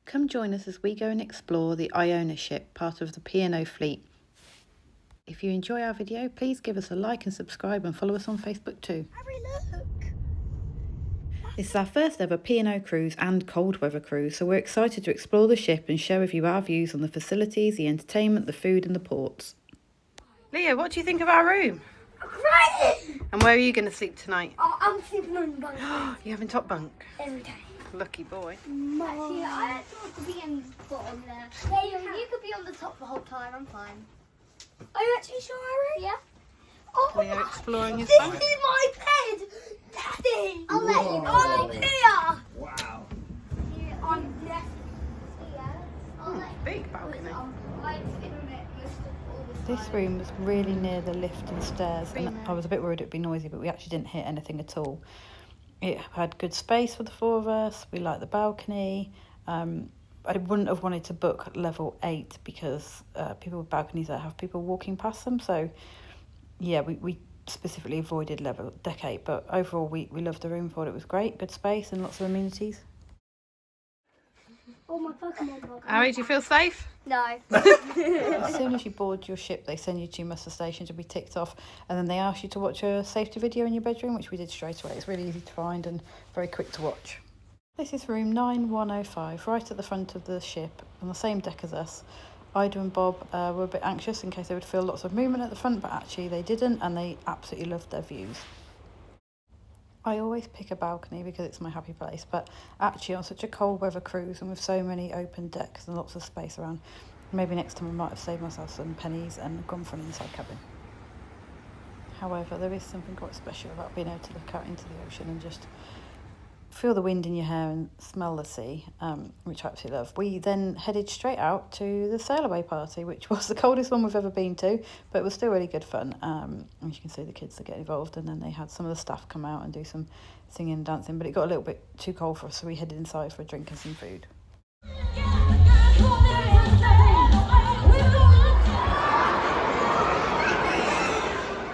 Come join us as we go and explore the Iona ship, part of the P&O fleet. If you enjoy our video, please give us a like and subscribe and follow us on Facebook too. Harry, look! This is our first ever P&O cruise and cold weather cruise, so we're excited to explore the ship and share with you our views on the facilities, the entertainment, the food and the ports. Leah, what do you think of our room? Great! And where are you going to sleep tonight? I'm sleeping on the bunk You having top bunk? every day. Lucky boy. Actually, I don't want to be in the bottom there. Yeah, you could be on the top the whole time. I'm fine. Are you actually sure, Harry? Yeah. Oh, Leo exploring his this bunk. is my bed, Daddy. I'll let you go. I'm here. Wow. I'm left here. I'll let you Big balcony. I've been on it most of all the This time. room was really near the lift and stairs, and Been there. I was a bit worried it'd be noisy, but we actually didn't hear anything at all. It had good space for the four of us. We liked the balcony. I wouldn't have wanted to book level 8 because people with balconies that have people walking past them. So, yeah, we specifically avoided level deck 8. But overall, we loved the room, thought it was great, good space and lots of amenities. Oh, my Pokemon dog. Harry, do you feel safe? No. As soon as you board your ship, they send you to your muster station to be ticked off, and then they ask you to watch a safety video in your bedroom, which we did straight away. It's really easy to find and very quick to watch. This is room 9105, right at the front of the ship, on the same deck as us. Ida and Bob were a bit anxious in case they would feel lots of movement at the front, but actually they didn't, and they absolutely loved their views. I always pick a balcony because it's my happy place, but actually on such a cold weather cruise and with so many open decks and lots of space around, maybe next time I might have saved myself some pennies and gone for an inside cabin. However, there is something quite special about being able to look out into the ocean and just feel the wind in your hair and smell the sea, which I absolutely love. We then headed straight out to the sailaway party, which was the coldest one we've ever been to, but it was still really good fun. As you can see, the kids that get involved, and then they had some of the staff come out and do some singing and dancing, but it got a little bit too cold for us, so we headed inside for a drink and some food.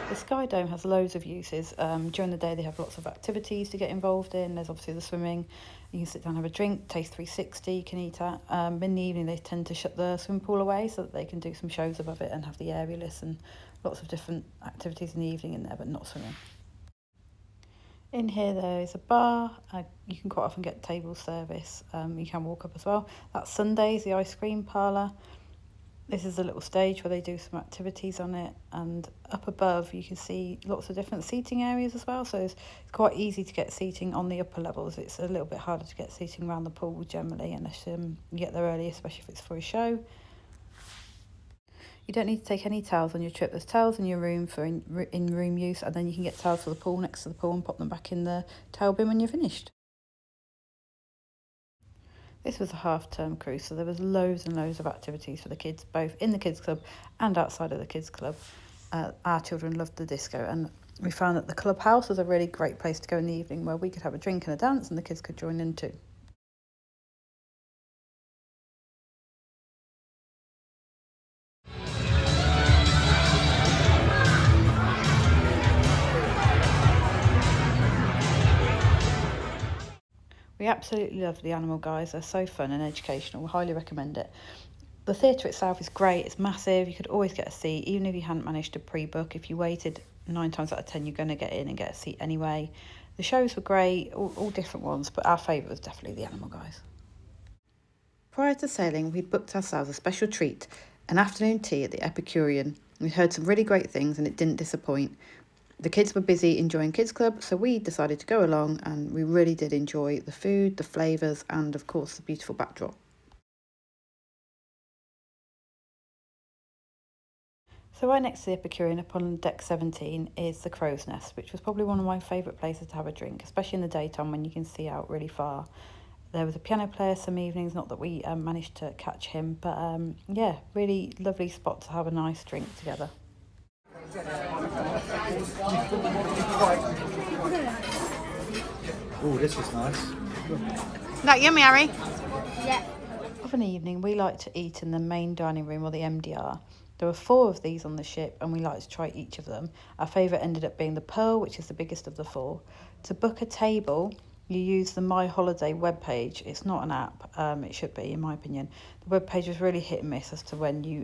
The Sky Dome has loads of uses. During the day they have lots of activities to get involved in. There's obviously the swimming. You can sit down and have a drink, taste 360 you can eat at. In the evening they tend to shut the swimming pool away so that they can do some shows above it and have the aerialists and lots of different activities in the evening in there, but not swimming. In here there is a bar. You can quite often get table service. You can walk up as well. That's Sundays, the ice cream parlour. This is a little stage where they do some activities on it, and up above you can see lots of different seating areas as well, so it's quite easy to get seating on the upper levels. It's a little bit harder to get seating around the pool generally unless you get there early, especially if it's for a show. You don't need to take any towels on your trip. There's towels in your room for in-room use, and then you can get towels for the pool next to the pool and pop them back in the towel bin when you're finished. This was a half-term cruise, so there was loads and loads of activities for the kids, both in the kids club and outside of the kids club. Our children loved the disco, and we found that the clubhouse was a really great place to go in the evening where we could have a drink and a dance and the kids could join in too. We absolutely love the animal guys. They're so fun and educational. We highly recommend it. The theatre itself is great. It's massive. You could always get a seat, even if you hadn't managed to pre-book. If you waited, 9 times out of 10, you're going to get in and get a seat anyway. The shows were great, all different ones, but our favourite was definitely the animal guys. Prior to sailing, we'd booked ourselves a special treat, an afternoon tea at the Epicurean. We heard some really great things and it didn't disappoint. The kids were busy enjoying Kids Club, so we decided to go along, and we really did enjoy the food, the flavours, and of course the beautiful backdrop. So right next to the Epicurean, up on deck 17, is the Crow's Nest, which was probably one of my favourite places to have a drink, especially in the daytime when you can see out really far. There was a piano player some evenings, not that we managed to catch him, but yeah, really lovely spot to have a nice drink together. Oh, this is nice. That yummy, Harry? Yeah. Of an evening, we like to eat in the main dining room, or the MDR. There were 4 of these on the ship, and we like to try each of them. Our favourite ended up being the Pearl, which is the biggest of the 4. To book a table, you use the My Holiday webpage. It's not an app, it should be, in my opinion. The webpage was really hit and miss as to when you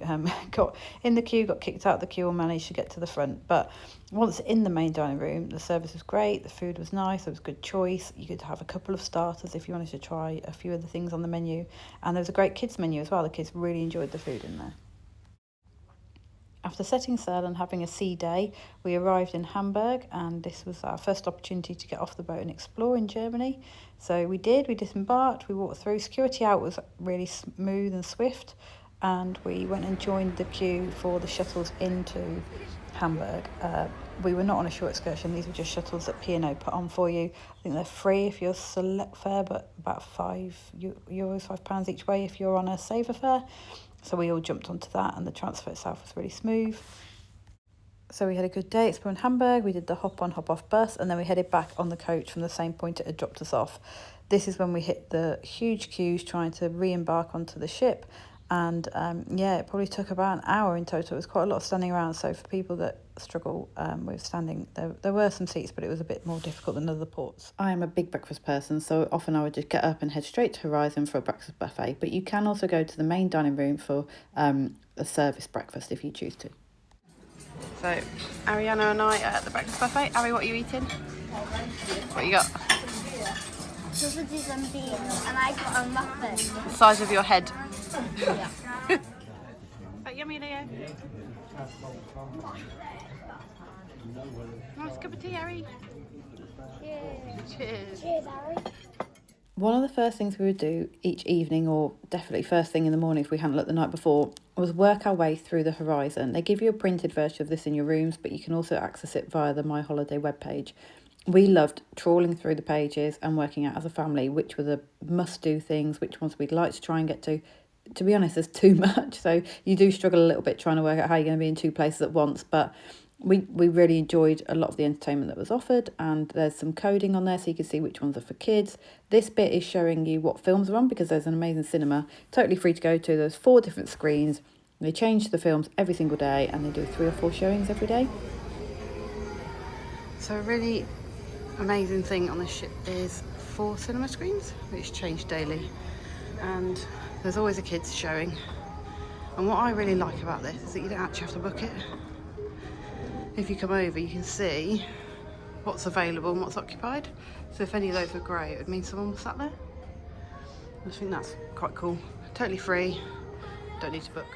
got in the queue, got kicked out of the queue, or managed to get to the front. But once in the main dining room, the service was great, the food was nice, there was good choice. You could have a couple of starters if you wanted to try a few of the things on the menu. And there was a great kids menu as well. The kids really enjoyed the food in there. After setting sail and having a sea day, we arrived in Hamburg, and this was our first opportunity to get off the boat and explore in Germany. So we disembarked, we walked through. Security out was really smooth and swift, and we went and joined the queue for the shuttles into Hamburg. We were not on a short excursion, these were just shuttles that P&O put on for you. I think they're free if you're select fare, but about £5 each way if you're on a saver fare. So we all jumped onto that, and the transfer itself was really smooth. So we had a good day exploring Hamburg. We did the hop on, hop off bus, and then we headed back on the coach from the same point it had dropped us off. This is when we hit the huge queues trying to re-embark onto the ship. And it probably took about an hour in total. It was quite a lot of standing around. So for people that struggle with standing, there were some seats, but it was a bit more difficult than other ports. I am a big breakfast person, so often I would just get up and head straight to Horizon for a breakfast buffet. But you can also go to the main dining room for a service breakfast if you choose to. So Ariana and I are at the breakfast buffet. Ari, what are you eating? What you got? Sausages and beans, and I got a muffin. The size of your head. Yeah. Is that yummy, Leo? Nice cup of tea, Ari. Cheers. Cheers. Cheers, Harry. One of the first things we would do each evening, or definitely first thing in the morning if we hadn't looked the night before, was work our way through the Horizon. They give you a printed version of this in your rooms, but you can also access it via the My Holiday webpage. We loved trawling through the pages and working out as a family which were the must-do things, which ones we'd like to try and get to. To be honest, there's too much, so you do struggle a little bit trying to work out how you're going to be in two places at once, but we really enjoyed a lot of the entertainment that was offered, and there's some coding on there so you can see which ones are for kids. This bit is showing you what films are on, because there's an amazing cinema, totally free to go to. There's 4 different screens. They change the films every single day, and they do 3 or 4 showings every day. So a really amazing thing on this ship is 4 cinema screens, which change daily, and there's always a kids showing. And what I really like about this is that you don't actually have to book it. If you come over, you can see what's available and what's occupied. So if any of those were grey, it would mean someone was sat there. I think that's quite cool. Totally free, don't need to book.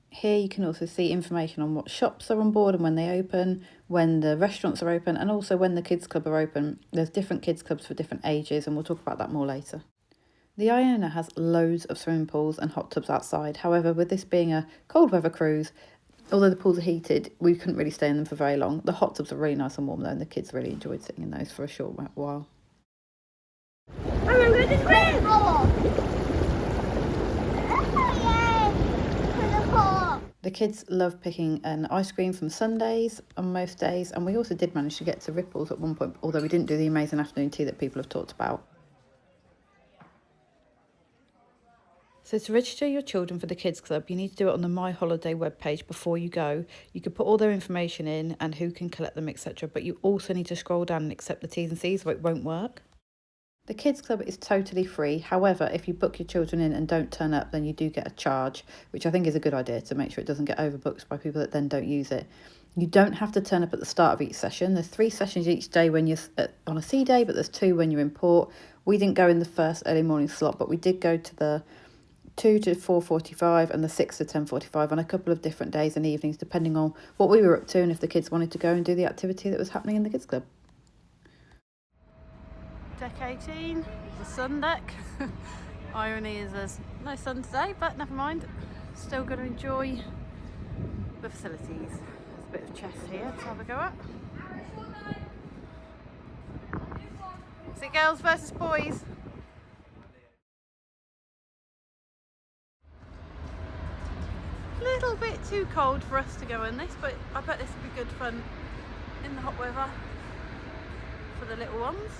Here you can also see information on what shops are on board and when they open, when the restaurants are open, and also when the kids club are open. There's different kids clubs for different ages, and we'll talk about that more later. The Iona has loads of swimming pools and hot tubs outside. However, with this being a cold weather cruise, although the pools are heated, we couldn't really stay in them for very long. The hot tubs are really nice and warm though, and the kids really enjoyed sitting in those for a short while. I'm going to swim! The kids love picking an ice cream from Sundays on most days, and we also did manage to get to Ripples at one point, although we didn't do the amazing afternoon tea that people have talked about. So to register your children for the Kids Club, you need to do it on the My Holiday webpage before you go. You could put all their information in and who can collect them, etc. But you also need to scroll down and accept the T's and C's or it won't work. The Kids Club is totally free. However, if you book your children in and don't turn up, then you do get a charge, which I think is a good idea to make sure it doesn't get overbooked by people that then don't use it. You don't have to turn up at the start of each session. There's 3 sessions each day when you're on a sea day, but there's 2 when you're in port. We didn't go in the first early morning slot, but we did go to the 2 to 4:45 and the 6 to 10:45 on a couple of different days and evenings, depending on what we were up to and if the kids wanted to go and do the activity that was happening in the Kids Club. Deck 18, the sun deck. Irony is there's no sun today, but never mind. Still going to enjoy the facilities. There's a bit of chess here to have a go at. Is it girls versus boys? A little bit too cold for us to go in this, but I bet this will be good fun in the hot weather for the little ones.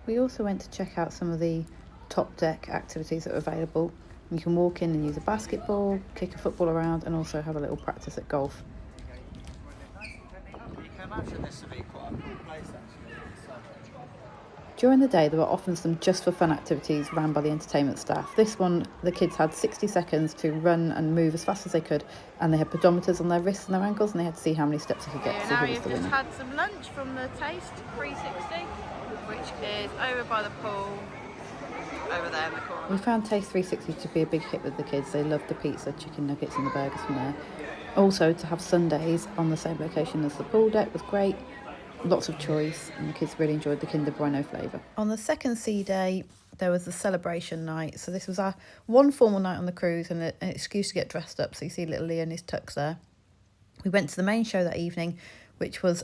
We also went to check out some of the top deck activities that are available. You can walk in and use a basketball, kick a football around, and also have a little practice at golf imagine this would be quite a cool place actually. During the day, there were often some just for fun activities ran by the entertainment staff. This one, the kids had 60 seconds to run and move as fast as they could, and they had pedometers on their wrists and their ankles, and they had to see how many steps they could get to see Now who was you've the just winner. had some lunch from the Taste 360, which is over by the pool, over there in the corner. We found Taste 360 to be a big hit with the kids. They loved the pizza, chicken nuggets and the burgers from there. Also, to have Sundays on the same location as the pool deck was great. Lots of choice, and the kids really enjoyed the Kinder Bueno flavour. On the second sea day, there was the celebration night. So this was our one formal night on the cruise and an excuse to get dressed up. So you see little Leo in his tux there. We went to the main show that evening, which was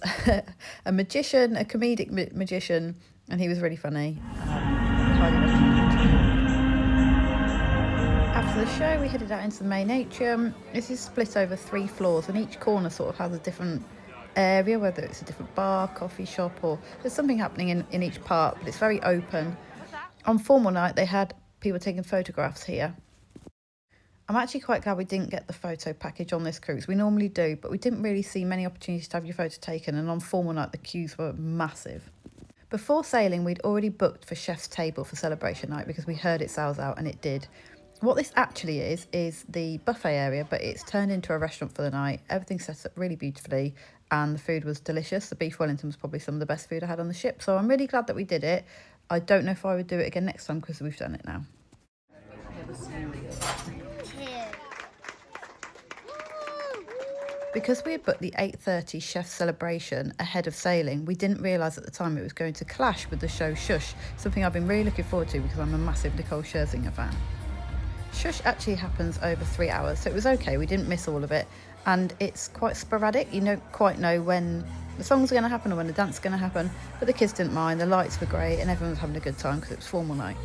a magician, a comedic magician, and he was really funny. Highly recommend. After the show, we headed out into the main atrium. This is split over 3 floors, and each corner sort of has a different area, whether it's a different bar, coffee shop, or there's something happening in each part, but it's very open. On formal night, they had people taking photographs here. I'm actually quite glad we didn't get the photo package on this cruise. We normally do, but we didn't really see many opportunities to have your photo taken, and on formal night, the queues were massive. Before sailing, we'd already booked for Chef's Table for celebration night because we heard it sells out, and it did. What this actually is the buffet area, but it's turned into a restaurant for the night. Everything's set up really beautifully, and the food was delicious. The beef Wellington was probably some of the best food I had on the ship, so I'm really glad that we did it. I don't know if I would do it again next time because we've done it now. Because we had booked the 8:30 chef celebration ahead of sailing, we didn't realise at the time it was going to clash with the show Shush, something I've been really looking forward to because I'm a massive Nicole Scherzinger fan. Shush actually happens over 3 hours, so it was okay, we didn't miss all of it, and it's quite sporadic. You don't quite know when the songs are going to happen or when the dance is going to happen, but the kids didn't mind, the lights were great, and everyone was having a good time because it was formal night.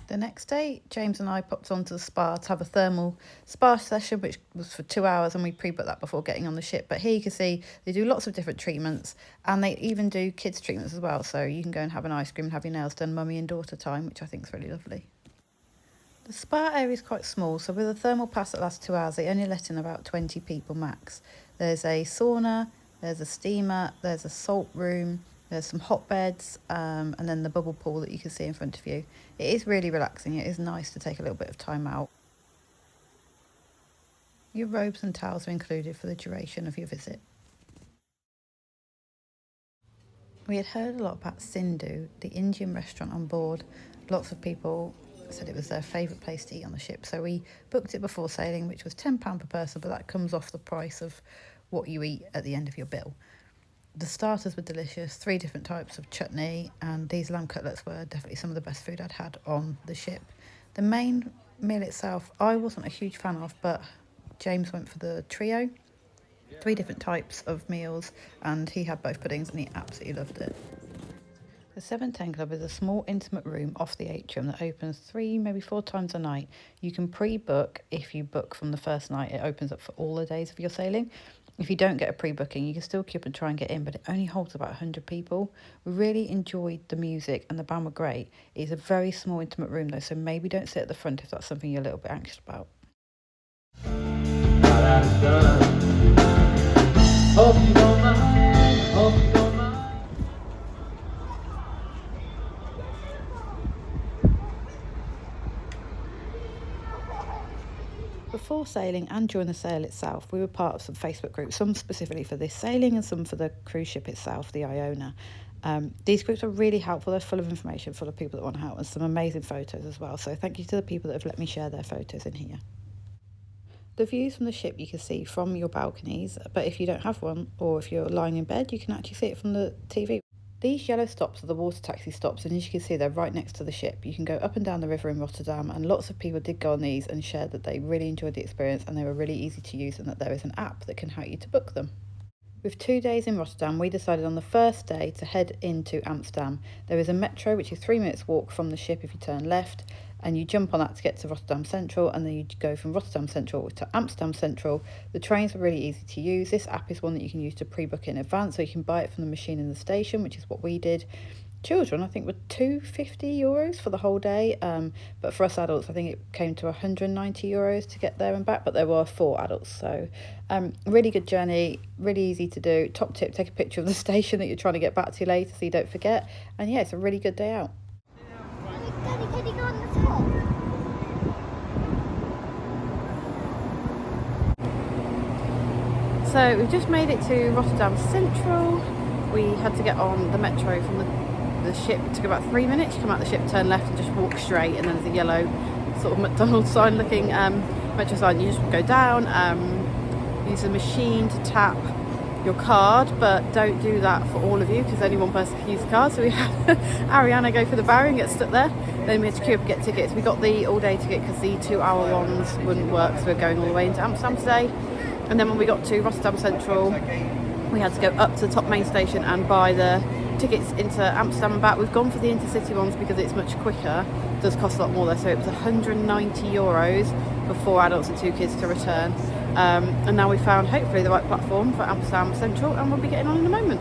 The next day, James and I popped onto the spa to have a thermal spa session, which was for 2 hours, and we pre-booked that before getting on the ship. But here you can see they do lots of different treatments, and they even do kids treatments as well. So you can go and have an ice cream and have your nails done mummy and daughter time, which I think is really lovely. The spa area is quite small, so with a thermal pass that lasts 2 hours, they only let in about 20 people max. There's a sauna, there's a steamer, there's a salt room, there's some hot beds, and then the bubble pool that you can see in front of you. It is really relaxing. It is nice to take a little bit of time out. Your robes and towels are included for the duration of your visit. We had heard a lot about Sindhu, the Indian restaurant on board. Lots of people said it was their favourite place to eat on the ship, so we booked it before sailing, which was £10 per person, but that comes off the price of what you eat at the end of your bill. The starters were delicious, 3 different types of chutney, and these lamb cutlets were definitely some of the best food I'd had on the ship. The main meal itself, I wasn't a huge fan of, but James went for the trio, 3 different types of meals, and he had both puddings and he absolutely loved it. The 710 Club is a small intimate room off the atrium that opens 3, maybe 4 times a night. You can pre-book. If you book from the first night, it opens up for all the days of your sailing. If you don't get a pre-booking, you can still queue up and try and get in, but it only holds about 100 people. We really enjoyed the music and the band were great. It's a very small intimate room though, so maybe don't sit at the front if that's something you're a little bit anxious about. Before sailing and during the sail itself, we were part of some Facebook groups, some specifically for this sailing and some for the cruise ship itself, the Iona. These groups are really helpful. They're full of information, full of people that want to help, and some amazing photos as well. So thank you to the people that have let me share their photos in here. The views from the ship you can see from your balconies, but if you don't have one, or if you're lying in bed, you can actually see it from the TV. These yellow stops are the water taxi stops, and as you can see, they're right next to the ship. You can go up and down the river in Rotterdam, and lots of people did go on these and shared that they really enjoyed the experience and they were really easy to use, and that there is an app that can help you to book them. With 2 days in Rotterdam, we decided on the first day to head into Amsterdam. There is a metro, which is 3 minutes walk from the ship if you turn left, and you jump on that to get to Rotterdam Central, and then you go from Rotterdam Central to Amsterdam Central. The trains are really easy to use. This app is one that you can use to pre-book in advance, so you can buy it from the machine in the station, which is what we did. children, I think, were €250 for the whole day. But for us adults, I think it came to €190 to get there and back. But there were 4 adults, so really good journey, really easy to do. Top tip: take a picture of the station that you're trying to get back to later, so you don't forget. And yeah, it's a really good day out. Daddy, can you go on the top? So we've just made it to Rotterdam Central. We had to get on the metro from the ship. It took about 3 minutes. You come out the ship, turn left and just walk straight, and then there's a yellow sort of McDonald's sign looking metro sign. You just go down, use the machine to tap your card, but don't do that for all of you because only one person can use the card. So we had Ariana go for the barrier and get stuck there. Then we had to queue up and get tickets. We got the all-day ticket because the 2-hour ones wouldn't work, so we're going all the way into Amsterdam today. And then when we got to Rotterdam Central, we had to go up to the top main station and buy the tickets into Amsterdam and back. We've gone for the intercity ones because it's much quicker. It does cost a lot more though, so it was €190 for 4 adults and 2 kids to return. And now we found hopefully the right platform for Amsterdam Central, and we'll be getting on in a moment.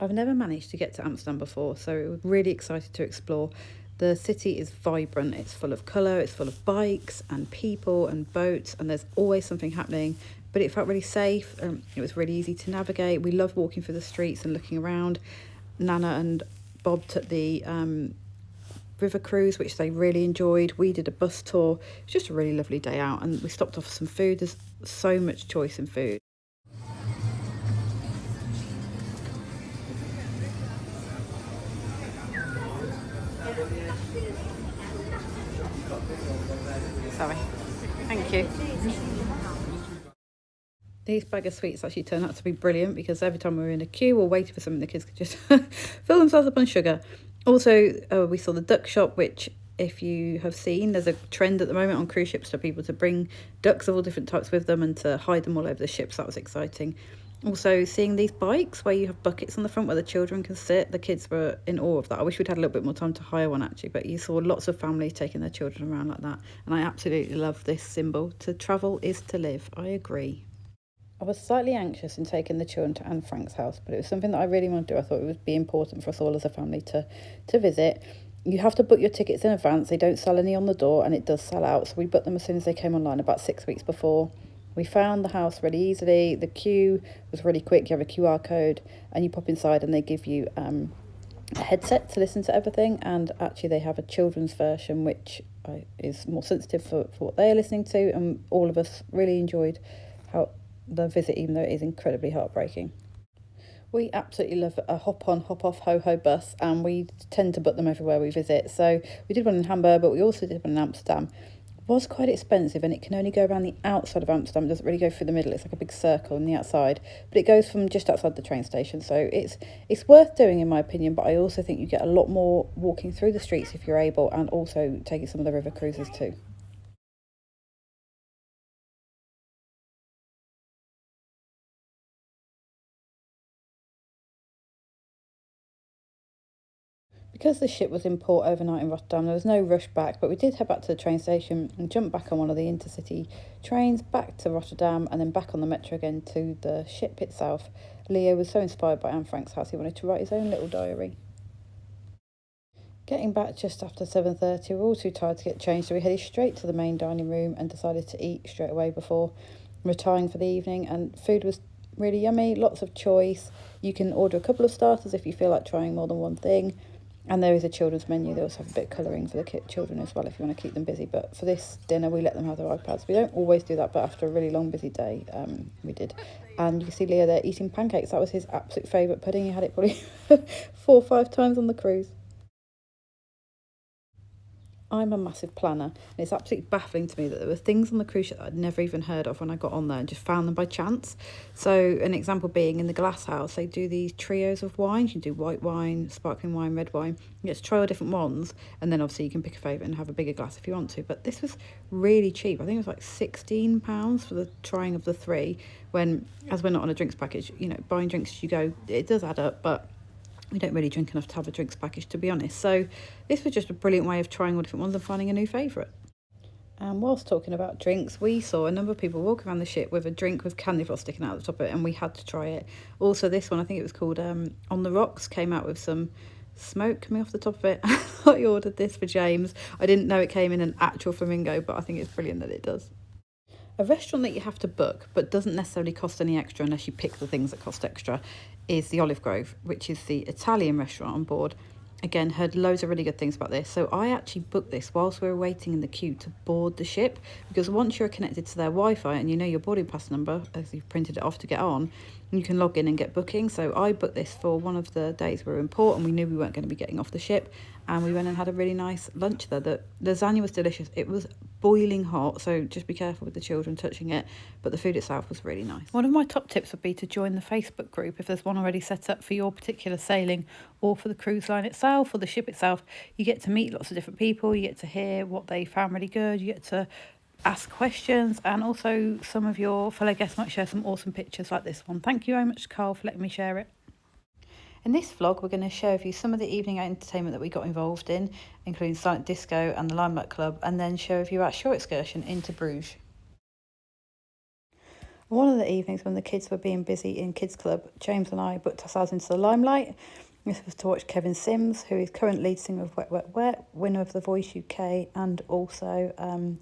I've never managed to get to Amsterdam before, so we're really excited to explore. The city is vibrant, it's full of colour, it's full of bikes and people and boats, and there's always something happening, but it felt really safe. It was really easy to navigate. We loved walking through the streets and looking around. Nana and Bob took the river cruise, which they really enjoyed. We did a bus tour. It was just a really lovely day out, and we stopped off for some food. There's so much choice in food. Sorry. Thank you. These bag of sweets actually turned out to be brilliant because every time we were in a queue or waiting for something, the kids could just fill themselves up on sugar. Also, we saw the duck shop, which, if you have seen, there's a trend at the moment on cruise ships for people to bring ducks of all different types with them and to hide them all over the ships. That was exciting. Also, seeing these bikes where you have buckets on the front where the children can sit. The kids were in awe of that. I wish we'd had a little bit more time to hire one actually, but you saw lots of families taking their children around like that. And I absolutely love this symbol. To travel is to live. I agree. I was slightly anxious in taking the children to Anne Frank's house, but it was something that I really wanted to do. I thought it would be important for us all as a family to visit. You have to book your tickets in advance. They don't sell any on the door, and it does sell out. So we booked them as soon as they came online, about 6 weeks before. We found the house really easily. The queue was really quick. You have a QR code and you pop inside and they give you a headset to listen to everything. And actually they have a children's version which is more sensitive for what they are listening to. And all of us really enjoyed the visit, even though it is incredibly heartbreaking. We absolutely love a hop-on, hop-off, ho-ho bus, and we tend to book them everywhere we visit. So we did one in Hamburg, but we also did one in Amsterdam. Was quite expensive, and it can only go around the outside of Amsterdam. It doesn't really go through the middle. It's like a big circle on the outside, but it goes from just outside the train station. So it's worth doing in my opinion, but I also think you get a lot more walking through the streets if you're able, and also taking some of the river cruises too. Because the ship was in port overnight in Rotterdam, there was no rush back, but we did head back to the train station and jump back on one of the intercity trains back to Rotterdam and then back on the metro again to the ship itself. Leo was so inspired by Anne Frank's house, he wanted to write his own little diary. Getting back just after 7:30, we were all too tired to get changed, so we headed straight to the main dining room and decided to eat straight away before retiring for the evening. And food was really yummy, lots of choice. You can order a couple of starters if you feel like trying more than one thing. And there is a children's menu. They also have a bit of colouring for the children as well if you want to keep them busy. But for this dinner, we let them have their iPads. We don't always do that, but after a really long, busy day, we did. And you can see Leo there eating pancakes. That was his absolute favourite pudding. He had it probably 4 or 5 times on the cruise. I'm a massive planner, and it's absolutely baffling to me that there were things on the cruise ship that I'd never even heard of when I got on there and just found them by chance. So an example being in the glass house, they do these trios of wines. You can do white wine, sparkling wine, red wine. You get to try all different ones, and then obviously you can pick a favourite and have a bigger glass if you want to. But this was really cheap. I think it was like £16 for the trying of the 3, when, as we're not on a drinks package, you know, buying drinks as you go, it does add up, but We don't really drink enough to have a drinks package, to be honest. So this was just a brilliant way of trying all different ones and finding a new favourite. And whilst talking about drinks, we saw a number of people walk around the ship with a drink with candy floss sticking out the top of it, and we had to try it. Also, this one, I think it was called On the Rocks, came out with some smoke coming off the top of it. I ordered this for James. I didn't know it came in an actual flamingo, but I think it's brilliant that it does. A restaurant that you have to book but doesn't necessarily cost any extra unless you pick the things that cost extra is the Olive Grove, which is the Italian restaurant on board. Again, heard loads of really good things about this. So I actually booked this whilst we were waiting in the queue to board the ship, because once you're connected to their Wi-Fi and you know your boarding pass number, as you've printed it off to get on, you can log in and get bookings. So I booked this for one of the days we were in port and we knew we weren't going to be getting off the ship, and we went and had a really nice lunch there. The lasagna was delicious. It was boiling hot, so just be careful with the children touching it, but the food itself was really nice. One of my top tips would be to join the Facebook group if there's one already set up for your particular sailing or for the cruise line itself or the ship itself. You get to meet lots of different people, you get to hear what they found really good, you get to ask questions, and also some of your fellow guests might share some awesome pictures like this one. Thank you very much, Carl, for letting me share it. In this vlog, we're going to share with you some of the evening entertainment that we got involved in, including silent disco and the Limelight Club, and then share with you our shore excursion into Bruges. One of the evenings when the kids were being busy in Kids Club, James and I booked ourselves into the Limelight. This was to watch Kevin Sims, who is current lead singer of Wet Wet Wet, winner of The Voice UK, and also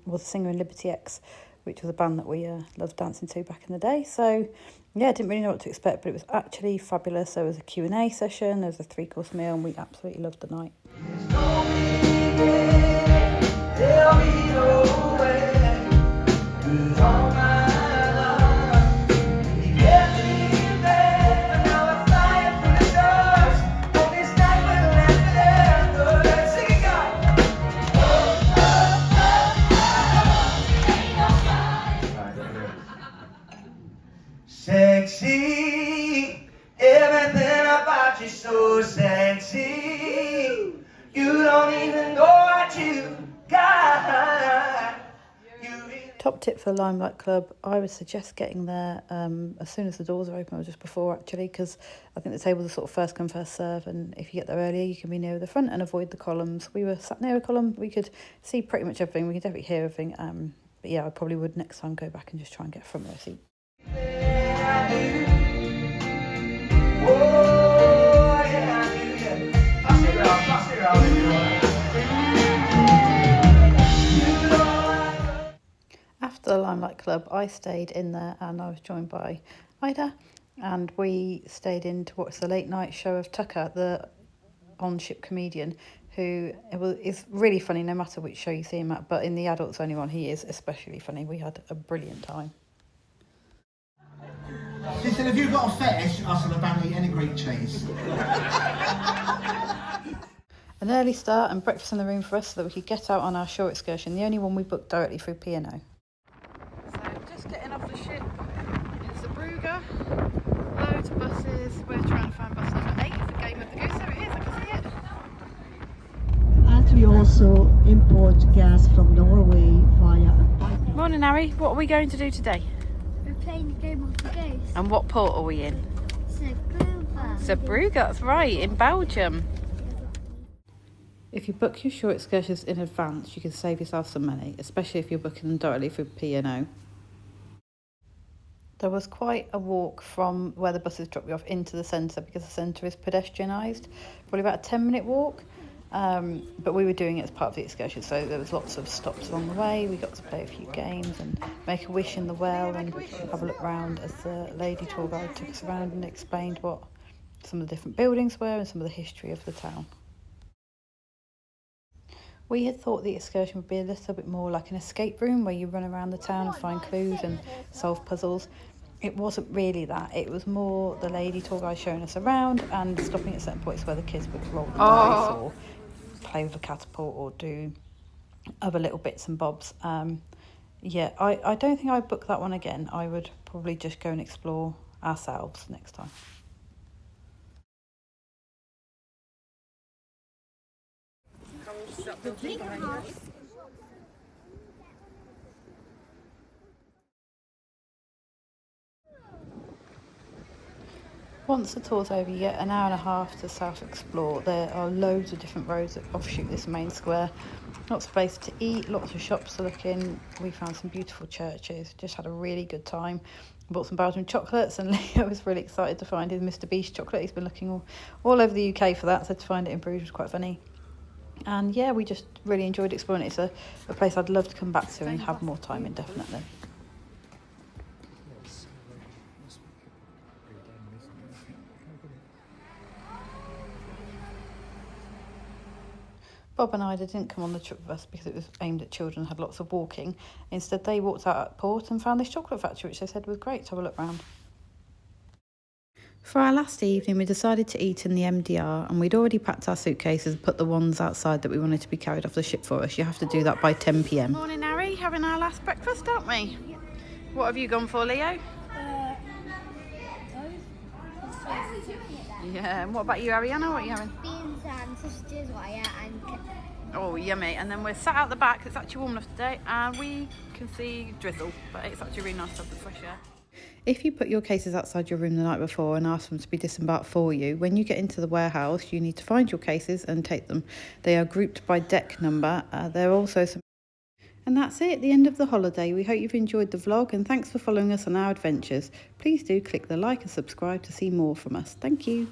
was a singer in Liberty X, which was a band that we loved dancing to back in the day. So yeah, I didn't really know what to expect, but it was actually fabulous. There was a Q&A session, there was a 3-course meal, and we absolutely loved the night. Sexy, everything about you so sexy. You don't even know what you got. Top tip for the Limelight Club, I would suggest getting there as soon as the doors are open, or just before actually, because I think the tables are sort of first come first serve, and if you get there earlier you can be near the front and avoid the columns. We were sat near a column, we could see pretty much everything, we could definitely hear everything, but yeah, I probably would next time go back and just try and get a front row seat. After the Limelight Club, I stayed in there and I was joined by Ida, and we stayed in to watch the late night show of Tucker, the on-ship comedian, who is really funny no matter which show you see him at, but in the adults only one he is especially funny. We had a brilliant time. She said, have you got a fetish? I said, I don't eat any Greek cheese. An early start and breakfast in the room for us so that we could get out on our shore excursion, the only one we booked directly through P&O. So just getting off the ship, it's Zeebrugge, loads of buses, we're trying to find bus number 8 for Game of the Goose. There it is, I can see it. And we also import gas from Norway via a pipeline. Morning Harry, what are we going to do today? We're playing the Game of the Goose. And what port are we in? Zeebrugge. Zeebrugge, that's right, in Belgium. If you book your shore excursions in advance, you can save yourself some money, especially if you're booking them directly through P&O. There was quite a walk from where the buses drop you off into the centre, because the centre is pedestrianised, probably about a 10-minute walk, but we were doing it as part of the excursion, so there was lots of stops along the way. We got to play a few games and make a wish in the well and have a look round as the lady tour guide took us around and explained what some of the different buildings were and some of the history of the town. We had thought the excursion would be a little bit more like an escape room where you run around the town and find clues and solve puzzles. It wasn't really that. It was more the lady tour guide showing us around and stopping at certain points where the kids would roll the dice or play with a catapult or do other little bits and bobs. Yeah, I don't think I'd book that one again. I would probably just go and explore ourselves next time. Once the tour's over, you get an hour and a half to self-explore. There are loads of different roads that offshoot this main square. Lots of places to eat, lots of shops to look in. We found some beautiful churches, just had a really good time. Bought some Belgian chocolates, and Leo was really excited to find his Mr. Beast chocolate. He's been looking all over the UK for that, so to find it in Bruges was quite funny. And yeah, we just really enjoyed exploring it. It's a place I'd love to come back to and have more time in, definitely. Bob and Ida didn't come on the trip with us because it was aimed at children and had lots of walking. Instead, they walked out at port and found this chocolate factory, which they said was great to have a look round. For our last evening, we decided to eat in the MDR, and we'd already packed our suitcases and put the ones outside that we wanted to be carried off the ship for us. You have to do that by 10 p.m. Morning, Harry. Having our last breakfast, aren't we? What have you gone for, Leo? Yeah, and what about you, Ariana? What are you having? Beans and sausages, and Oh, yummy. And then we're sat out the back. It's actually warm enough today, and we can see drizzle, but it's actually really nice to have the fresh air. If you put your cases outside your room the night before and ask them to be disembarked for you, when you get into the warehouse, you need to find your cases and take them. They are grouped by deck number. There are also some... And that's it, the end of the holiday. We hope you've enjoyed the vlog, and thanks for following us on our adventures. Please do click the like and subscribe to see more from us. Thank you.